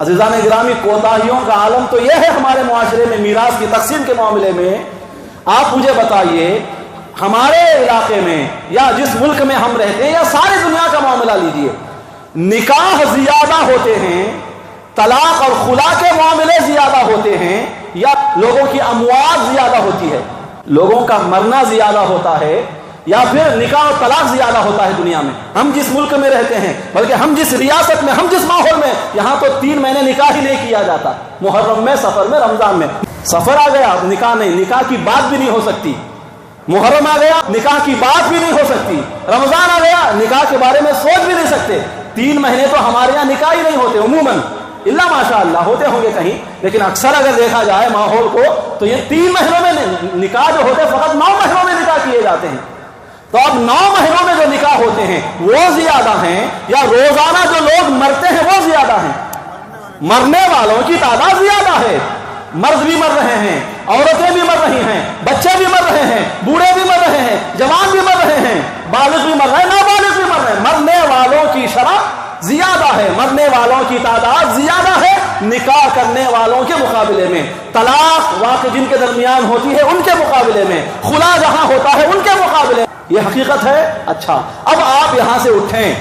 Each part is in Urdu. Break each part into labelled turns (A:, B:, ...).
A: عزیزان گرامی، کوتاہیوں کا عالم تو یہ ہے ہمارے معاشرے میں میراث کی تقسیم کے معاملے میں۔ آپ مجھے بتائیے، ہمارے علاقے میں یا جس ملک میں ہم رہتے ہیں یا ساری دنیا کا معاملہ لیجئے، نکاح زیادہ ہوتے ہیں، طلاق اور خلا کے معاملے زیادہ ہوتے ہیں، یا لوگوں کی اموات زیادہ ہوتی ہے، لوگوں کا مرنا زیادہ ہوتا ہے، یا پھر نکاح اور طلاق زیادہ ہوتا ہے دنیا میں؟ ہم جس ملک میں رہتے ہیں، بلکہ ہم جس ریاست میں، ہم جس ماحول میں، یہاں تو 3 مہینے نکاح ہی نہیں کیا جاتا، محرم میں، سفر میں، رمضان میں۔ سفر آ گیا نکاح نہیں، نکاح کی بات بھی نہیں ہو سکتی۔ محرم آ گیا نکاح کی بات بھی نہیں ہو سکتی۔ رمضان آ گیا نکاح کے بارے میں سوچ بھی نہیں سکتے۔ 3 مہینے تو ہمارے یہاں نکاح ہی نہیں ہوتے عموماً، اللہ ماشاء اللہ ہوتے ہوں گے کہیں، لیکن اکثر اگر دیکھا جائے ماحول کو تو یہ 3 مہینوں میں نکاح جو ہوتے ہیں فقط 9 مہینوں میں نکاح کیے جاتے ہیں۔ تو اب 9 مہینوں میں جو نکاح ہوتے ہیں وہ زیادہ ہیں، یا روزانہ جو لوگ مرتے ہیں وہ زیادہ ہیں؟ مرنے والوں کی تعداد زیادہ ہے، مرد بھی مر رہے ہیں، عورتیں بھی مر رہی ہیں، بچے بھی مر رہے ہیں، بوڑھے بھی مر رہے ہیں، جوان بھی مر رہے ہیں، بالغ بھی مر رہے ہیں، نابالغ بھی مر رہے ہیں۔ مرنے والوں کی شرح زیادہ ہے، مرنے والوں کی تعداد زیادہ ہے نکاح کرنے والوں کے مقابلے میں، طلاق واقع جن کے درمیان ہوتی ہے ان کے مقابلے میں، خلا جہاں ہوتا ہے ان کے مقابلے میں۔ یہ حقیقت ہے۔ اچھا، اب آپ یہاں سے اٹھیں،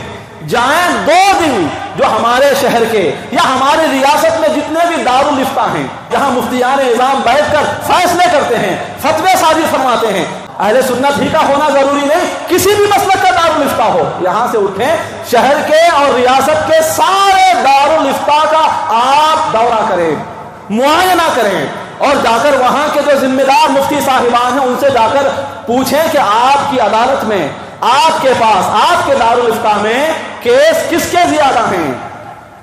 A: جائیں 2 دن جو ہمارے شہر کے یا ہماری ریاست میں جتنے بھی دارالافتاء ہیں، جہاں مفتیان اعظام بیٹھ کر فیصلے کرتے ہیں، فتوے صادر فرماتے ہیں، اہل سنت ہی کا ہونا ضروری نہیں، کسی بھی مسلک کا دارالافتاء ہو، یہاں سے اٹھیں، شہر کے اور ریاست کے سارے دارالافتاء کا آپ دورہ کریں، معائنہ کریں، اور جا کر وہاں کے جو ذمہ دار مفتی صاحبان ہیں ان سے جا کر پوچھیں کہ آپ کی عدالت میں، آپ کے پاس، آپ کے دارالافتاء میں کیس کس کے زیادہ ہیں،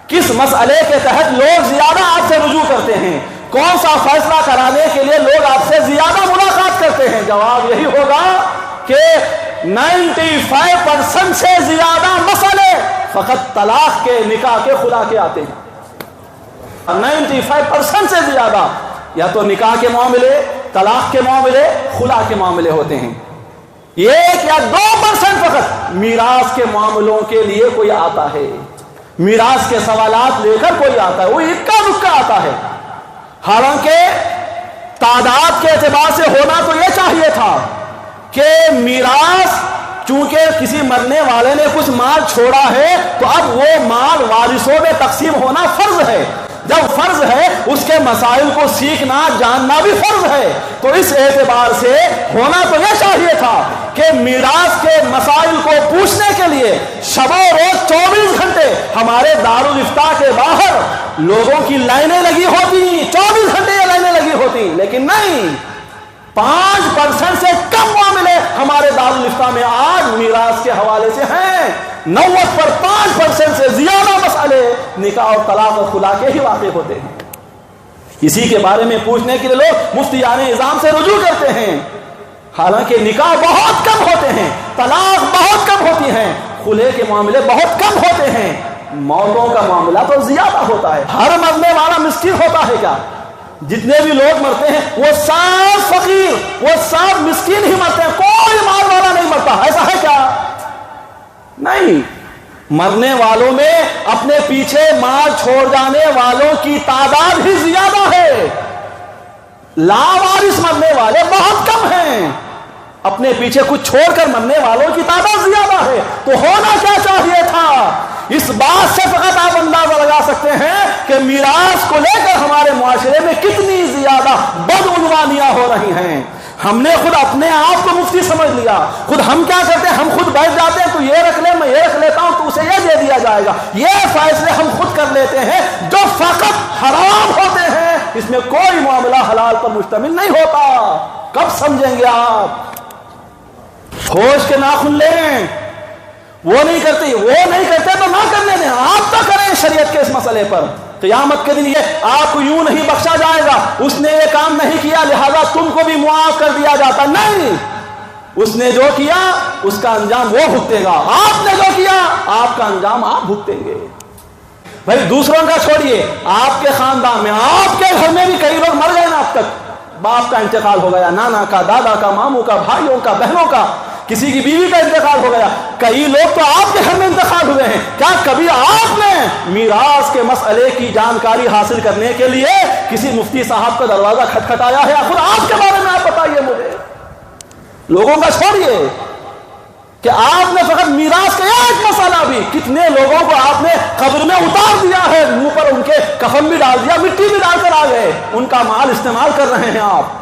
A: کس مسئلے کے تحت لوگ زیادہ آپ سے رجوع کرتے ہیں، کون سا فیصلہ کرانے کے لیے لوگ آپ سے زیادہ ملاقات کرتے ہیں؟ جواب یہی ہوگا کہ 95% سے زیادہ مسئلے فقط طلاق کے، نکاح کے، خلا کے آتے ہیں۔ 95% سے زیادہ یا تو نکاح کے معاملے، طلاق کے معاملے، خلا کے معاملے ہوتے ہیں۔ 1 یا 2% فقط میراث کے معاملوں کے لیے کوئی آتا ہے، میراث کے سوالات لے کر کوئی آتا ہے، وہ اکا دکا آتا ہے۔ حالانکہ تعداد کے اعتبار سے ہونا تو یہ چاہیے تھا کہ میراث، چونکہ کسی مرنے والے نے کچھ مال چھوڑا ہے تو اب وہ مال وارثوں میں تقسیم ہونا فرض ہے۔ جب فرض ہے اس کے مسائل کو سیکھنا جاننا بھی فرض ہے، تو اس اعتبار سے ہونا تو یہ چاہیے تھا کہ میراث کے مسائل کو پوچھنے کے لیے شب و روز 24 گھنٹے ہمارے دارالافتاء کے باہر لوگوں کی لائنیں لگی ہوتی، 24 گھنٹے یہ لائنیں لگی ہوتی، لیکن نہیں، 5% سے کم معاملے ہمارے دارالافتاء میں آج میراث کے حوالے سے ہیں۔ 90 پر 5% سے زیادہ مسئلے نکاح اور طلاق اور خلا کے ہی واقع ہوتے ہیں۔ اسی کے بارے میں پوچھنے کے لیے لوگ مفتیان اعظام سے رجوع کرتے ہیں، حالانکہ نکاح بہت کم ہوتے ہیں، طلاق بہت کم ہوتی ہیں، خلے کے معاملے بہت کم ہوتے ہیں، موتوں کا معاملہ تو زیادہ ہوتا ہے۔ ہر مرنے والا مسکین ہوتا ہے کیا؟ جتنے بھی لوگ مرتے ہیں وہ سب فقیر، وہ سب مسکین ہی مرتے ہیں، کوئی مال والا نہیں مرتا، ایسا ہے کیا؟ نہیں، مرنے والوں میں اپنے پیچھے مال چھوڑ جانے والوں کی تعداد ہی زیادہ ہے، لاوارث مرنے والے بہت کم ہیں، اپنے پیچھے کچھ چھوڑ کر مرنے والوں کی تعداد زیادہ ہے۔ تو ہونا کیا چاہیے تھا؟ اس بات سے فقط آپ اندازہ لگا سکتے ہیں کہ میراث کو لے کر ہمارے معاشرے میں کتنی زیادہ بدعنوانیاں ہو رہی ہیں۔ ہم نے خود اپنے آپ کو مفتی سمجھ لیا، خود ہم کیا کرتے ہیں، ہم خود بیٹھ جاتے ہیں، تو یہ رکھ لے، میں یہ رکھ لیتا ہوں، تو اسے یہ دے دیا جائے گا، یہ فیصلے ہم خود کر لیتے ہیں جو فقط حرام ہوتے ہیں، اس میں کوئی معاملہ حلال پر مشتمل نہیں ہوتا۔ کب سمجھیں گے آپ؟ ہوش کے ناخن لیں، وہ نہیں کرتے تو نہ کرنے دیں، آپ تو کریں شریعت کے اس مسئلے پر۔ قیامت کے دن یہ آپ کو یوں نہیں بخشا جائے گا اس نے یہ کام نہیں کیا لہذا تم کو بھی معاف کر دیا جاتا، نہیں، اس نے جو کیا اس کا انجام وہ بھگتے گا، آپ نے جو کیا آپ کا انجام آپ بھگتیں گے۔ بھائی دوسروں کا چھوڑیے، آپ کے خاندان میں، آپ کے گھر میں بھی کئی لوگ مر گئے نا، اب تک باپ کا انتقال ہو گیا، نانا کا، دادا کا، ماموں کا، بھائیوں کا، بہنوں کا، کسی کی بیوی کا انتقال ہو گیا، کئی لوگ تو آپ کے گھر میں انتقال ہوئے ہیں، کیا کبھی آپ نے میراث کے مسئلے کی جانکاری حاصل کرنے کے لیے کسی مفتی صاحب کا دروازہ کھٹکھٹایا ہے؟ خود آپ کے بارے میں آپ بتائیے مجھے، لوگوں کا چھوڑیے کہ آپ نے فقط میراث کا ایک مسئلہ بھی، کتنے لوگوں کو آپ نے قبر میں اتار دیا ہے، منہ پر ان کے کفن بھی ڈال دیا، مٹی بھی ڈال کر آ گئے، ان کا مال استعمال کر رہے ہیں آپ،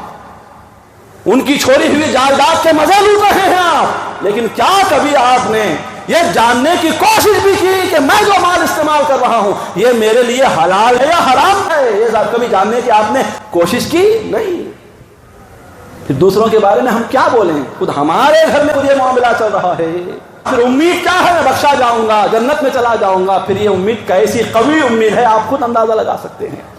A: ان کی چھوڑی ہوئی جائیداد کے مزے لوٹ رہے ہیں آپ، لیکن کیا کبھی آپ نے یہ جاننے کی کوشش بھی کی کہ میں جو مال استعمال کر رہا ہوں یہ میرے لیے حلال ہے یا حرام ہے؟ یہ کبھی جاننے کی آپ نے کوشش کی نہیں۔ پھر دوسروں کے بارے میں ہم کیا بولیں؟ خود ہمارے گھر میں یہ معاملہ چل رہا ہے، پھر امید کیا ہے؟ میں بخشا جاؤں گا، جنت میں چلا جاؤں گا، پھر یہ امید کیسی قوی امید ہے آپ خود اندازہ لگا سکتے ہیں۔